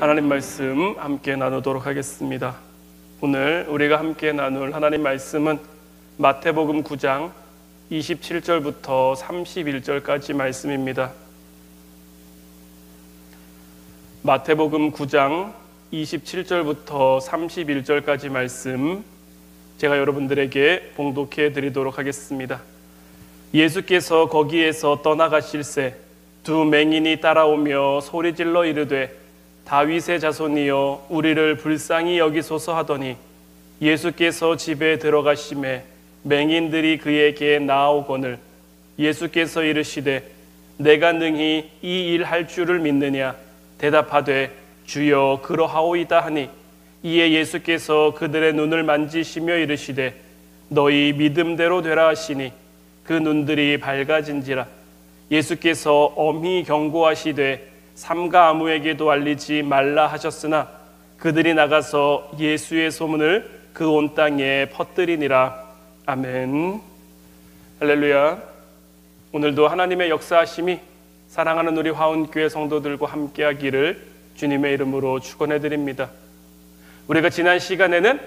하나님 말씀 함께 나누도록 하겠습니다. 오늘 우리가 함께 나눌 하나님 말씀은 마태복음 9장 27절부터 31절까지 말씀입니다. 마태복음 9장 27절부터 31절까지 말씀 제가 여러분들에게 봉독해 드리도록 하겠습니다. 예수께서 거기에서 떠나가실새 두 맹인이 따라오며 소리질러 이르되 다윗의 자손이여 우리를 불쌍히 여기소서 하더니 예수께서 집에 들어가심에 맹인들이 그에게 나아오거늘 예수께서 이르시되 내가 능히 이 일 할 줄을 믿느냐 대답하되 주여 그러하오이다 하니 이에 예수께서 그들의 눈을 만지시며 이르시되 너희 믿음대로 되라 하시니 그 눈들이 밝아진지라. 예수께서 엄히 경고하시되 삼가 아무에게도 알리지 말라 하셨으나 그들이 나가서 예수의 소문을 그 온 땅에 퍼뜨리니라. 아멘. 할렐루야. 오늘도 하나님의 역사하심이 사랑하는 우리 화운교회 성도들과 함께하기를 주님의 이름으로 축원해 드립니다. 우리가 지난 시간에는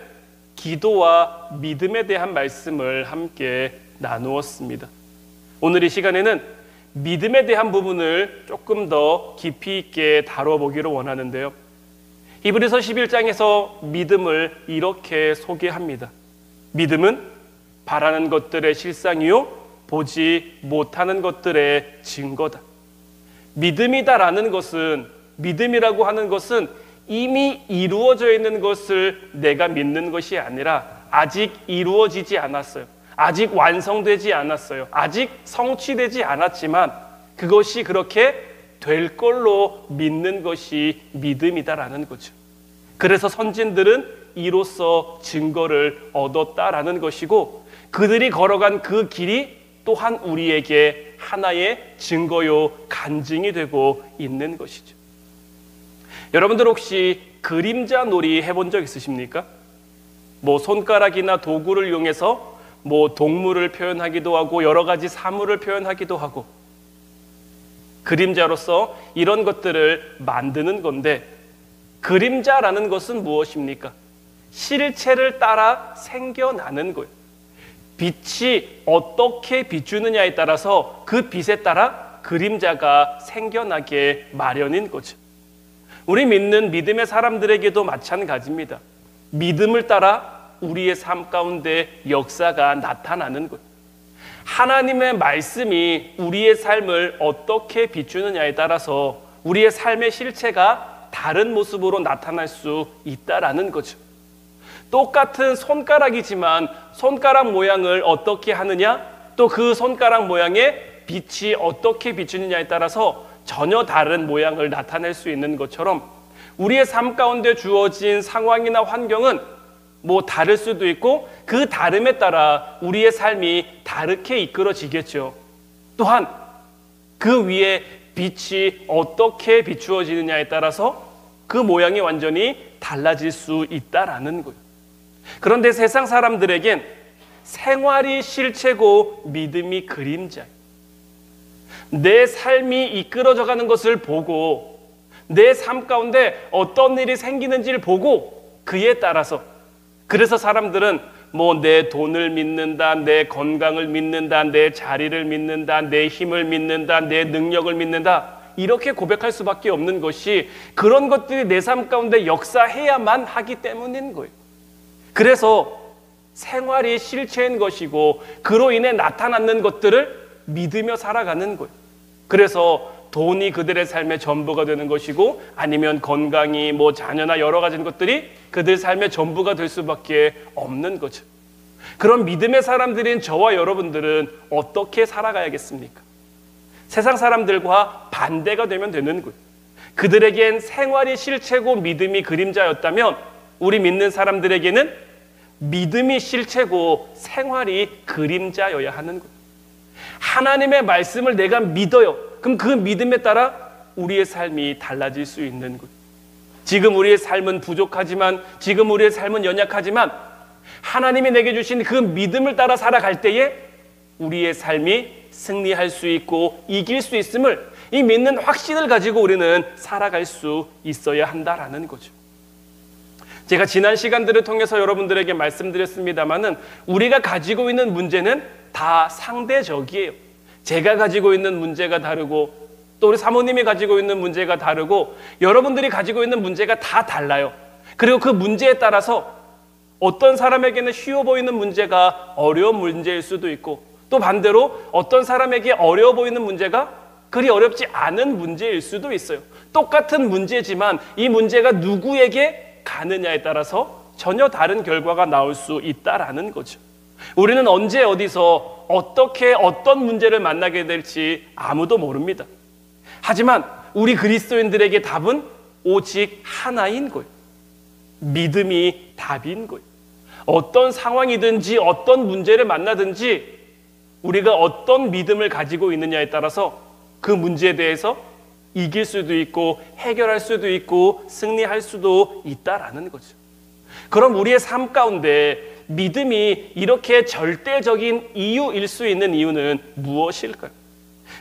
기도와 믿음에 대한 말씀을 함께 나누었습니다. 오늘 이 시간에는 믿음에 대한 부분을 조금 더 깊이 있게 다뤄보기를 원하는데요. 히브리서 11장에서 믿음을 이렇게 소개합니다. 믿음은 바라는 것들의 실상이요 보지 못하는 것들의 증거다. 믿음이다라는 것은, 믿음이라고 하는 것은 이미 이루어져 있는 것을 내가 믿는 것이 아니라 아직 이루어지지 않았어요. 아직 완성되지 않았어요. 아직 성취되지 않았지만 그것이 그렇게 될 걸로 믿는 것이 믿음이다라는 거죠. 그래서 선진들은 이로써 증거를 얻었다라는 것이고 그들이 걸어간 그 길이 또한 우리에게 하나의 증거요 간증이 되고 있는 것이죠. 여러분들 혹시 그림자 놀이 해본 적 있으십니까? 손가락이나 도구를 이용해서 동물을 표현하기도 하고 여러 가지 사물을 표현하기도 하고 그림자로서 이런 것들을 만드는 건데 그림자라는 것은 무엇입니까? 실체를 따라 생겨나는 거예요. 빛이 어떻게 비추느냐에 따라서 그 빛에 따라 그림자가 생겨나게 마련인 거죠. 우리 믿는 믿음의 사람들에게도 마찬가지입니다. 믿음을 따라 우리의 삶 가운데 역사가 나타나는 것. 하나님의 말씀이 우리의 삶을 어떻게 비추느냐에 따라서 우리의 삶의 실체가 다른 모습으로 나타날 수 있다라는 거죠. 똑같은 손가락이지만 손가락 모양을 어떻게 하느냐, 또 그 손가락 모양의 빛이 어떻게 비추느냐에 따라서 전혀 다른 모양을 나타낼 수 있는 것처럼 우리의 삶 가운데 주어진 상황이나 환경은 다를 수도 있고 그 다름에 따라 우리의 삶이 다르게 이끌어지겠죠. 또한 그 위에 빛이 어떻게 비추어지느냐에 따라서 그 모양이 완전히 달라질 수 있다라는 거예요. 그런데 세상 사람들에겐 생활이 실체고 믿음이 그림자예요. 내 삶이 이끌어져가는 것을 보고 내 삶 가운데 어떤 일이 생기는지를 보고 그에 따라서 그래서 사람들은 내 돈을 믿는다, 내 건강을 믿는다, 내 자리를 믿는다, 내 힘을 믿는다, 내 능력을 믿는다 이렇게 고백할 수밖에 없는 것이 그런 것들이 내 삶 가운데 역사해야만 하기 때문인 거예요. 그래서 생활이 실체인 것이고 그로 인해 나타나는 것들을 믿으며 살아가는 거예요. 그래서 돈이 그들의 삶의 전부가 되는 것이고 아니면 건강이 자녀나 여러 가지 것들이 그들 삶의 전부가 될 수밖에 없는 거죠. 그런 믿음의 사람들인 저와 여러분들은 어떻게 살아가야겠습니까? 세상 사람들과 반대가 되면 되는 거예요. 그들에겐 생활이 실체고 믿음이 그림자였다면 우리 믿는 사람들에게는 믿음이 실체고 생활이 그림자여야 하는 거예요. 하나님의 말씀을 내가 믿어요. 그럼 그 믿음에 따라 우리의 삶이 달라질 수 있는 것. 지금 우리의 삶은 부족하지만, 지금 우리의 삶은 연약하지만 하나님이 내게 주신 그 믿음을 따라 살아갈 때에 우리의 삶이 승리할 수 있고 이길 수 있음을 이 믿는 확신을 가지고 우리는 살아갈 수 있어야 한다라는 거죠. 제가 지난 시간들을 통해서 여러분들에게 말씀드렸습니다마는 우리가 가지고 있는 문제는 다 상대적이에요. 제가 가지고 있는 문제가 다르고 또 우리 사모님이 가지고 있는 문제가 다르고 여러분들이 가지고 있는 문제가 다 달라요. 그리고 그 문제에 따라서 어떤 사람에게는 쉬워 보이는 문제가 어려운 문제일 수도 있고 또 반대로 어떤 사람에게 어려워 보이는 문제가 그리 어렵지 않은 문제일 수도 있어요. 똑같은 문제지만 이 문제가 누구에게 가느냐에 따라서 전혀 다른 결과가 나올 수 있다라는 거죠. 우리는 언제 어디서 어떻게 어떤 문제를 만나게 될지 아무도 모릅니다. 하지만 우리 그리스도인들에게 답은 오직 하나인 거예요. 믿음이 답인 거예요. 어떤 상황이든지 어떤 문제를 만나든지 우리가 어떤 믿음을 가지고 있느냐에 따라서 그 문제에 대해서 이길 수도 있고 해결할 수도 있고 승리할 수도 있다라는 거죠. 그럼 우리의 삶 가운데 믿음이 이렇게 절대적인 이유일 수 있는 이유는 무엇일까요?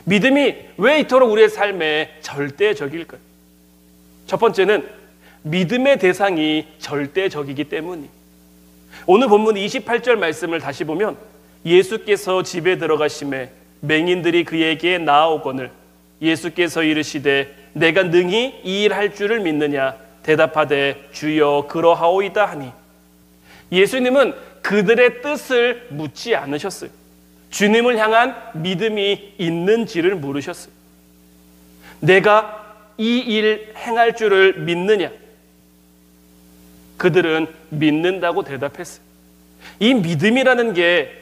믿음이 왜 이토록 우리의 삶에 절대적일까요? 첫 번째는 믿음의 대상이 절대적이기 때문이에요. 오늘 본문 28절 말씀을 다시 보면 예수께서 집에 들어가심에 맹인들이 그에게 나아오거늘 예수께서 이르시되 내가 능히 이 일 할 줄을 믿느냐 대답하되 주여 그러하오이다 하니 예수님은 그들의 뜻을 묻지 않으셨어요. 주님을 향한 믿음이 있는지를 물으셨어요. 내가 이 일 행할 줄을 믿느냐? 그들은 믿는다고 대답했어요. 이 믿음이라는 게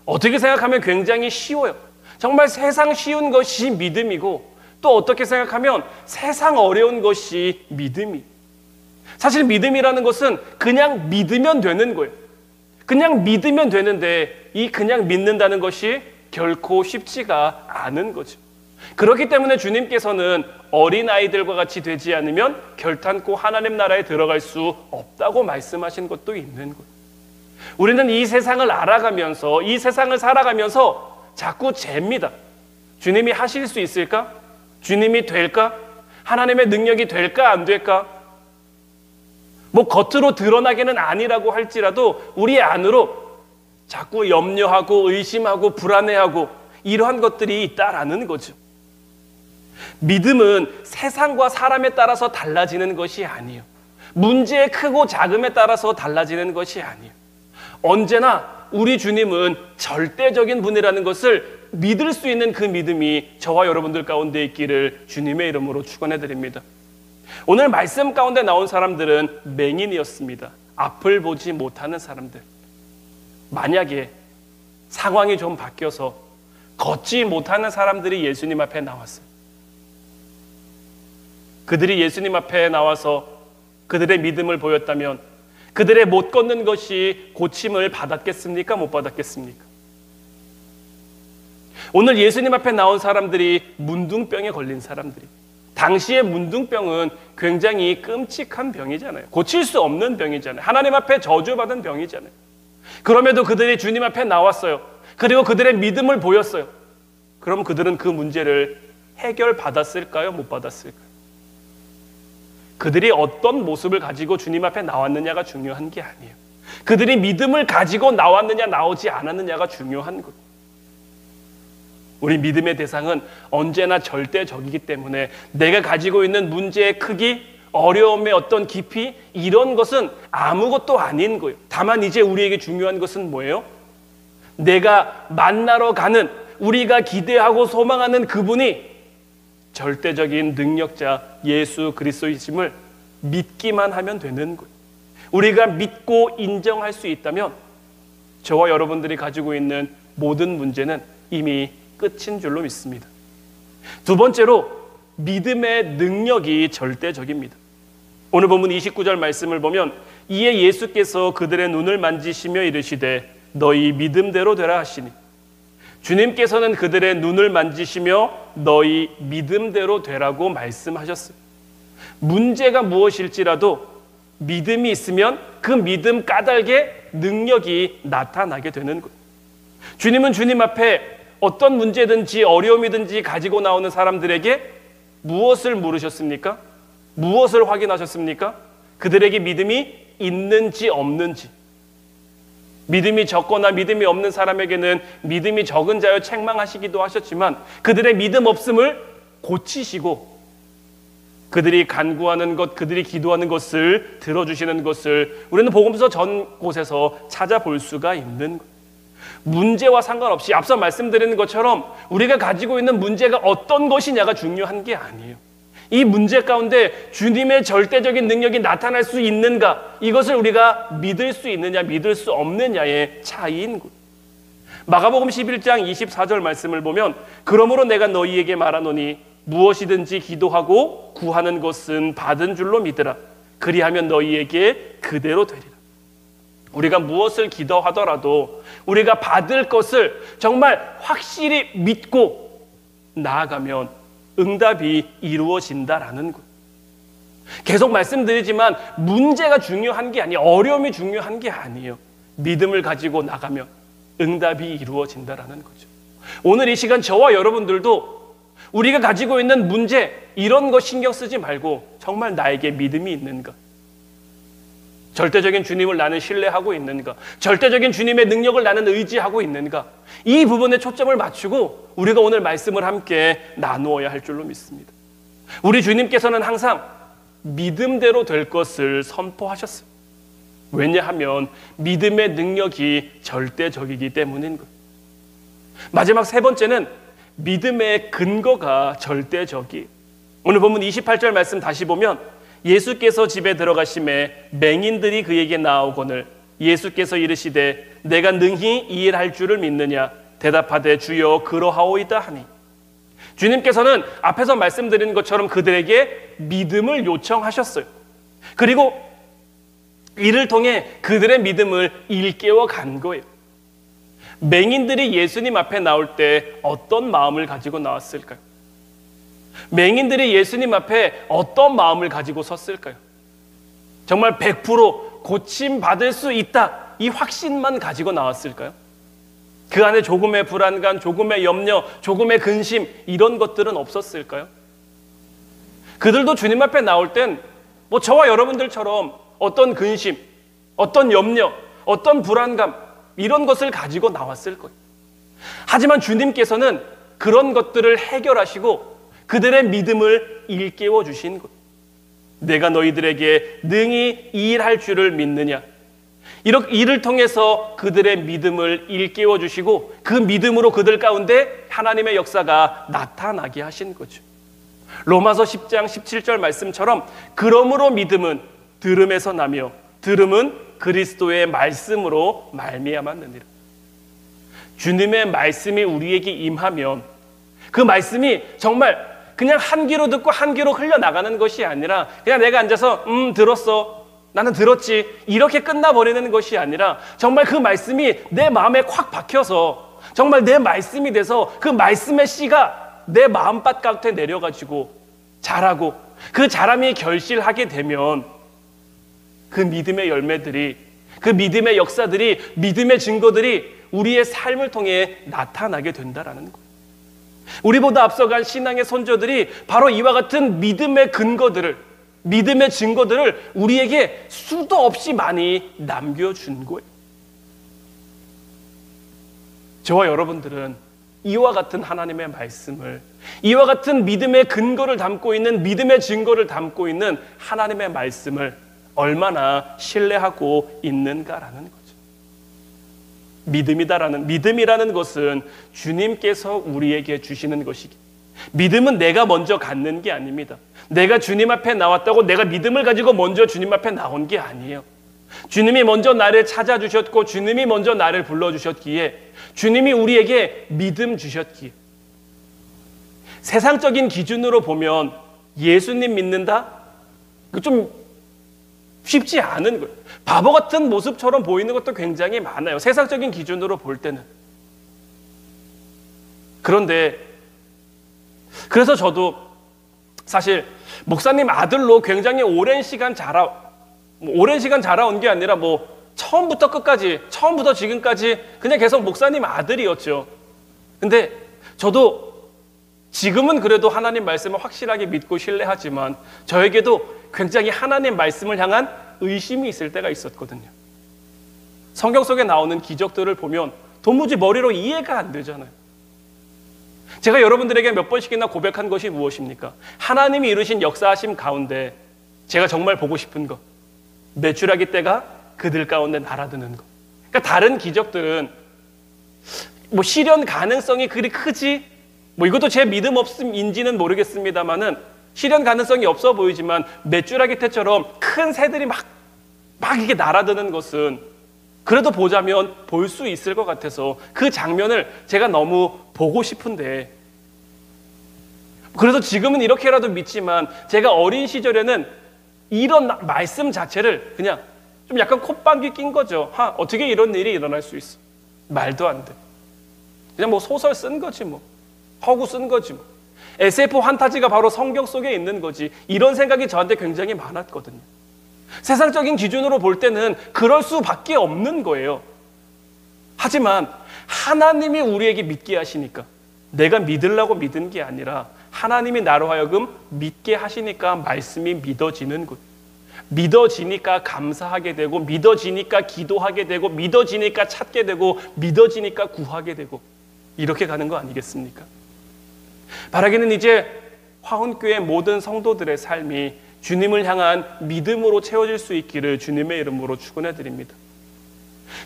어떻게 생각하면 굉장히 쉬워요. 정말 세상 쉬운 것이 믿음이고 또 어떻게 생각하면 세상 어려운 것이 믿음이. 사실 믿음이라는 것은 그냥 믿으면 되는 거예요. 그냥 믿으면 되는데 이 그냥 믿는다는 것이 결코 쉽지가 않은 거죠. 그렇기 때문에 주님께서는 어린아이들과 같이 되지 않으면 결탄코 하나님 나라에 들어갈 수 없다고 말씀하신 것도 있는 거예요. 우리는 이 세상을 알아가면서 이 세상을 살아가면서 자꾸 잽니다. 주님이 하실 수 있을까? 주님이 될까? 하나님의 능력이 될까 안 될까? 뭐 겉으로 드러나게는 아니라고 할지라도 우리 안으로 자꾸 염려하고 의심하고 불안해하고 이러한 것들이 있다라는 거죠. 믿음은 세상과 사람에 따라서 달라지는 것이 아니에요. 문제의 크고 작음에 따라서 달라지는 것이 아니에요. 언제나 우리 주님은 절대적인 분이라는 것을 믿을 수 있는 그 믿음이 저와 여러분들 가운데 있기를 주님의 이름으로 축원해 드립니다. 오늘 말씀 가운데 나온 사람들은 맹인이었습니다. 앞을 보지 못하는 사람들. 만약에 상황이 좀 바뀌어서 걷지 못하는 사람들이 예수님 앞에 나왔어요. 그들이 예수님 앞에 나와서 그들의 믿음을 보였다면 그들의 못 걷는 것이 고침을 받았겠습니까? 못 받았겠습니까? 오늘 예수님 앞에 나온 사람들이 문둥병에 걸린 사람들이. 당시의 문둥병은 굉장히 끔찍한 병이잖아요. 고칠 수 없는 병이잖아요. 하나님 앞에 저주받은 병이잖아요. 그럼에도 그들이 주님 앞에 나왔어요. 그리고 그들의 믿음을 보였어요. 그럼 그들은 그 문제를 해결받았을까요? 못 받았을까요? 그들이 어떤 모습을 가지고 주님 앞에 나왔느냐가 중요한 게 아니에요. 그들이 믿음을 가지고 나왔느냐 나오지 않았느냐가 중요한 거예요. 우리 믿음의 대상은 언제나 절대적이기 때문에 내가 가지고 있는 문제의 크기, 어려움의 어떤 깊이 이런 것은 아무것도 아닌 거예요. 다만 이제 우리에게 중요한 것은 뭐예요? 내가 만나러 가는 우리가 기대하고 소망하는 그분이 절대적인 능력자 예수 그리스도이심을 믿기만 하면 되는 거예요. 우리가 믿고 인정할 수 있다면 저와 여러분들이 가지고 있는 모든 문제는 이미 끝인 줄로 믿습니다. 두 번째로 믿음의 능력이 절대적입니다. 오늘 본문 29절 말씀을 보면 이에 예수께서 그들의 눈을 만지시며 이르시되 너희 믿음대로 되라 하시니 주님께서는 그들의 눈을 만지시며 너희 믿음대로 되라고 말씀하셨어요. 문제가 무엇일지라도 믿음이 있으면 그 믿음 까닭에 능력이 나타나게 되는 거예요. 주님은 주님 앞에 어떤 문제든지 어려움이든지 가지고 나오는 사람들에게 무엇을 물으셨습니까? 무엇을 확인하셨습니까? 그들에게 믿음이 있는지 없는지. 믿음이 적거나 믿음이 없는 사람에게는 믿음이 적은 자여 책망하시기도 하셨지만 그들의 믿음 없음을 고치시고 그들이 간구하는 것, 그들이 기도하는 것을 들어주시는 것을 우리는 복음서 전 곳에서 찾아볼 수가 있는 것. 문제와 상관없이 앞서 말씀드리는 것처럼 우리가 가지고 있는 문제가 어떤 것이냐가 중요한 게 아니에요. 이 문제 가운데 주님의 절대적인 능력이 나타날 수 있는가, 이것을 우리가 믿을 수 있느냐 믿을 수 없느냐의 차이인 것. 마가복음 11장 24절 말씀을 보면 그러므로 내가 너희에게 말하노니 무엇이든지 기도하고 구하는 것은 받은 줄로 믿으라. 그리하면 너희에게 그대로 되리라. 우리가 무엇을 기도하더라도 우리가 받을 것을 정말 확실히 믿고 나아가면 응답이 이루어진다라는 것. 계속 말씀드리지만 문제가 중요한 게 아니에요. 어려움이 중요한 게 아니에요. 믿음을 가지고 나가면 응답이 이루어진다라는 거죠. 오늘 이 시간 저와 여러분들도 우리가 가지고 있는 문제 이런 거 신경 쓰지 말고 정말 나에게 믿음이 있는가? 절대적인 주님을 나는 신뢰하고 있는가? 절대적인 주님의 능력을 나는 의지하고 있는가? 이 부분에 초점을 맞추고 우리가 오늘 말씀을 함께 나누어야 할 줄로 믿습니다. 우리 주님께서는 항상 믿음대로 될 것을 선포하셨어요. 왜냐하면 믿음의 능력이 절대적이기 때문인 것. 마지막 세 번째는 믿음의 근거가 절대적이에요. 오늘 본문 28절 말씀 다시 보면 예수께서 집에 들어가심에 맹인들이 그에게 나아오거늘 예수께서 이르시되 내가 능히 이 일 할 줄을 믿느냐 대답하되 주여 그러하오이다 하니. 주님께서는 앞에서 말씀드린 것처럼 그들에게 믿음을 요청하셨어요. 그리고 이를 통해 그들의 믿음을 일깨워 간 거예요. 맹인들이 예수님 앞에 나올 때 어떤 마음을 가지고 나왔을까요? 맹인들이 예수님 앞에 어떤 마음을 가지고 섰을까요? 정말 100% 고침받을 수 있다, 이 확신만 가지고 나왔을까요? 그 안에 조금의 불안감, 조금의 염려, 조금의 근심 이런 것들은 없었을까요? 그들도 주님 앞에 나올 땐 뭐 저와 여러분들처럼 어떤 근심, 어떤 염려, 어떤 불안감 이런 것을 가지고 나왔을 거예요. 하지만 주님께서는 그런 것들을 해결하시고 그들의 믿음을 일깨워 주신 것. 내가 너희들에게 능히 이 일 할 줄을 믿느냐. 이를 통해서 그들의 믿음을 일깨워 주시고 그 믿음으로 그들 가운데 하나님의 역사가 나타나게 하신 거죠. 로마서 10장 17절 말씀처럼 그러므로 믿음은 들음에서 나며 들음은 그리스도의 말씀으로 말미암았느니라. 주님의 말씀이 우리에게 임하면 그 말씀이 정말 그냥 한 귀로 듣고 한 귀로 흘려나가는 것이 아니라 그냥 내가 앉아서 들었어, 나는 들었지 이렇게 끝나버리는 것이 아니라 정말 그 말씀이 내 마음에 콱 박혀서 정말 내 말씀이 돼서 그 말씀의 씨가 내 마음밭 가운데 내려가지고 자라고 그 자람이 결실하게 되면 그 믿음의 열매들이, 그 믿음의 역사들이, 믿음의 증거들이 우리의 삶을 통해 나타나게 된다라는 거예요. 우리보다 앞서간 신앙의 선조들이 바로 이와 같은 믿음의 근거들을, 믿음의 증거들을 우리에게 수도 없이 많이 남겨준 거예요. 저와 여러분들은 이와 같은 하나님의 말씀을, 이와 같은 믿음의 근거를 담고 있는, 믿음의 증거를 담고 있는 하나님의 말씀을 얼마나 신뢰하고 있는가라는 거죠. 믿음이라는 것은 주님께서 우리에게 주시는 것이기. 믿음은 내가 먼저 갖는 게 아닙니다. 내가 주님 앞에 나왔다고 내가 믿음을 가지고 먼저 주님 앞에 나온 게 아니에요. 주님이 먼저 나를 찾아주셨고 주님이 먼저 나를 불러주셨기에 주님이 우리에게 믿음 주셨기에. 세상적인 기준으로 보면 예수님 믿는다? 좀 쉽지 않은 거예요. 바보 같은 모습처럼 보이는 것도 굉장히 많아요. 세상적인 기준으로 볼 때는. 그런데 그래서 저도 사실 목사님 아들로 굉장히 오랜 시간 자라온 게 아니라 처음부터 끝까지, 처음부터 지금까지 그냥 계속 목사님 아들이었죠. 근데 저도 지금은 그래도 하나님 말씀을 확실하게 믿고 신뢰하지만 저에게도 굉장히 하나님 말씀을 향한 의심이 있을 때가 있었거든요. 성경 속에 나오는 기적들을 보면 도무지 머리로 이해가 안 되잖아요. 제가 여러분들에게 몇 번씩이나 고백한 것이 무엇입니까? 하나님이 이루신 역사하심 가운데 제가 정말 보고 싶은 것, 메추라기 떼가 그들 가운데 날아드는 것. 그러니까 다른 기적들은 뭐 실현 가능성이 그리 크지, 뭐 이것도 제 믿음 없음인지는 모르겠습니다만은 실현 가능성이 없어 보이지만 메추라기 떼처럼 큰 새들이 막 이게 날아드는 것은 그래도 보자면 볼 수 있을 것 같아서 그 장면을 제가 너무 보고 싶은데, 그래서 지금은 이렇게라도 믿지만 제가 어린 시절에는 이런 말씀 자체를 그냥 좀 약간 콧방귀 낀 거죠. 어떻게 이런 일이 일어날 수 있어? 말도 안 돼. 그냥 뭐 소설 쓴 거지 뭐. 허구 쓴 거지 뭐. SF 환타지가 바로 성경 속에 있는 거지. 이런 생각이 저한테 굉장히 많았거든요. 세상적인 기준으로 볼 때는 그럴 수밖에 없는 거예요. 하지만 하나님이 우리에게 믿게 하시니까, 내가 믿으려고 믿은 게 아니라 하나님이 나로 하여금 믿게 하시니까 말씀이 믿어지는 것. 믿어지니까 감사하게 되고, 믿어지니까 기도하게 되고, 믿어지니까 찾게 되고, 믿어지니까 구하게 되고, 이렇게 가는 거 아니겠습니까? 바라기는 이제 화훈교회 모든 성도들의 삶이 주님을 향한 믿음으로 채워질 수 있기를 주님의 이름으로 축원해 드립니다.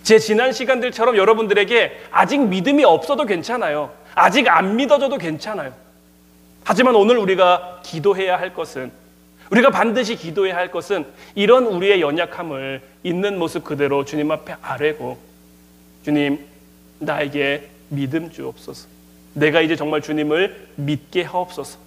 제 지난 시간들처럼 여러분들에게 아직 믿음이 없어도 괜찮아요. 아직 안 믿어져도 괜찮아요. 하지만 오늘 우리가 기도해야 할 것은, 우리가 반드시 기도해야 할 것은 이런 우리의 연약함을 있는 모습 그대로 주님 앞에 아뢰고, 주님, 나에게 믿음 주옵소서. 내가 이제 정말 주님을 믿게 하옵소서.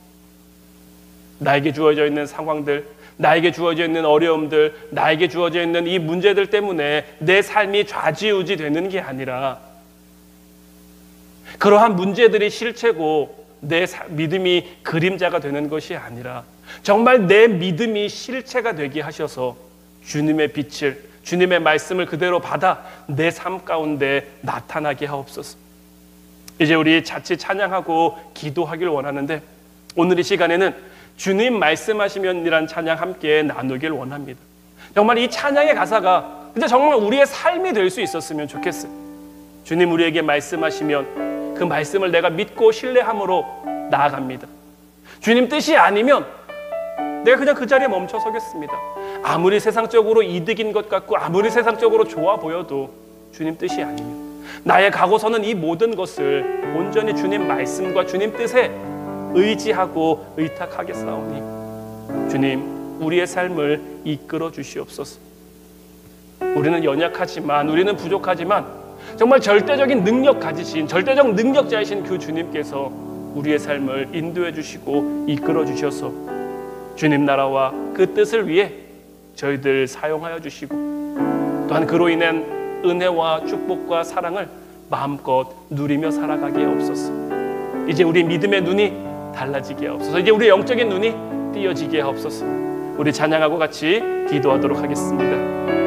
나에게 주어져 있는 상황들, 나에게 주어져 있는 어려움들, 나에게 주어져 있는 이 문제들 때문에 내 삶이 좌지우지 되는 게 아니라, 그러한 문제들이 실체고 내 믿음이 그림자가 되는 것이 아니라 정말 내 믿음이 실체가 되게 하셔서 주님의 빛을, 주님의 말씀을 그대로 받아 내 삶 가운데 나타나게 하옵소서. 이제 우리 자칫 찬양하고 기도하길 원하는데, 오늘 이 시간에는 주님 말씀하시면이란 찬양 함께 나누길 원합니다. 정말 이 찬양의 가사가 근데 정말 우리의 삶이 될 수 있었으면 좋겠어요. 주님 우리에게 말씀하시면 그 말씀을 내가 믿고 신뢰함으로 나아갑니다. 주님 뜻이 아니면 내가 그냥 그 자리에 멈춰 서겠습니다. 아무리 세상적으로 이득인 것 같고 아무리 세상적으로 좋아 보여도 주님 뜻이 아니면 나의 가고서는 이 모든 것을 온전히 주님 말씀과 주님 뜻에 의지하고 의탁하겠사오니 주님 우리의 삶을 이끌어 주시옵소서. 우리는 연약하지만, 우리는 부족하지만 정말 절대적인 능력 가지신, 절대적 능력자이신 그 주님께서 우리의 삶을 인도해 주시고 이끌어 주셔서 주님 나라와 그 뜻을 위해 저희들 사용하여 주시고, 또한 그로 인한 은혜와 축복과 사랑을 마음껏 누리며 살아가게 하옵소서. 이제 우리 믿음의 눈이 달라지게 하옵소서. 이제 우리 영적인 눈이 띄어지게 하옵소서. 우리 찬양하고 같이 기도하도록 하겠습니다.